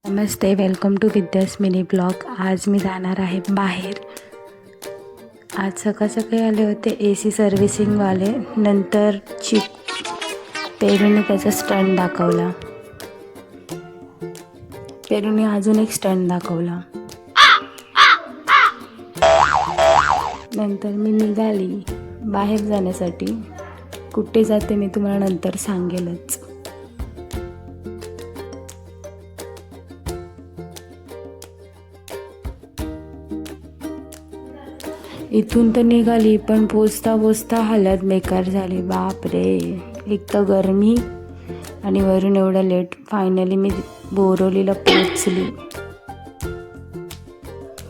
Namaste, welcome to Vidya's mini blog. आज मी जाणार आहे बाहेर. आज सकाळ सकाळी आले होते AC सर्व्हिसिंगवाले. नंतर पेरूने त्याचा स्टंट दाखवला. पेरूने अजून एक स्टंट दाखवला. नंतर मी निघाली बाहेर जाण्यासाठी. कुठे जाते मी तुम्हाला नंतर सांगेलच. इथून तर निघाली, पण पोचता हालत बेकार झाली. बाप रे, एक तर गरमी आणि वरून एवढं लेट. फायनली मी बोरिवलीला पोचली.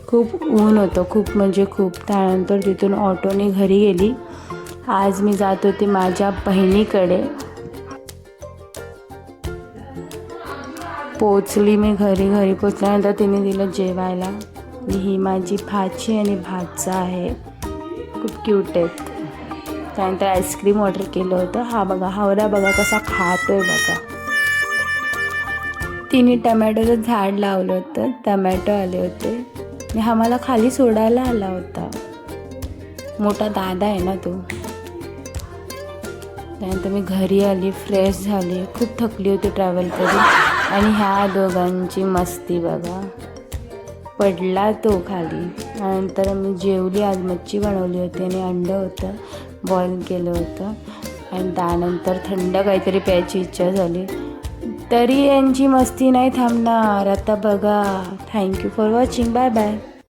खूप ऊन होतं, खूप म्हणजे खूप. त्यानंतर तिथून ऑटोने घरी गेली. आज मी जात होते माझ्या बहिणीकडे. पोचली मी घरी पोचल्यानंतर तिने दिलं जेवायला. ही माझी भाची आणि भाचा आहे, खूप क्यूट आहेत. त्यानंतर आईस्क्रीम ऑर्डर केलं होतं. हा बघा, हावरा बघा कसा खातोय बघा. तिने टमॅटोचं झाड लावलं होतं, टमॅटो आले होते आणि हा मला खाली सोडायला आला होता. मोठा दादा आहे ना तो. त्यानंतर मी घरी आली, फ्रेश झाली. खूप थकली होती ट्रॅव्हल करून. आणि ह्या दोघांची मस्ती बघा. पडला तो खाली. त्यानंतर मी जेवली. आज मच्छी बनवली होती आणि अंडं होतं, बॉईल केलं होतं. आणि त्यानंतर थंड काहीतरी प्यायची इच्छा झाली. तरी यांची मस्ती नाही थांबणार. आता बघा. Thank you for watching. Bye bye.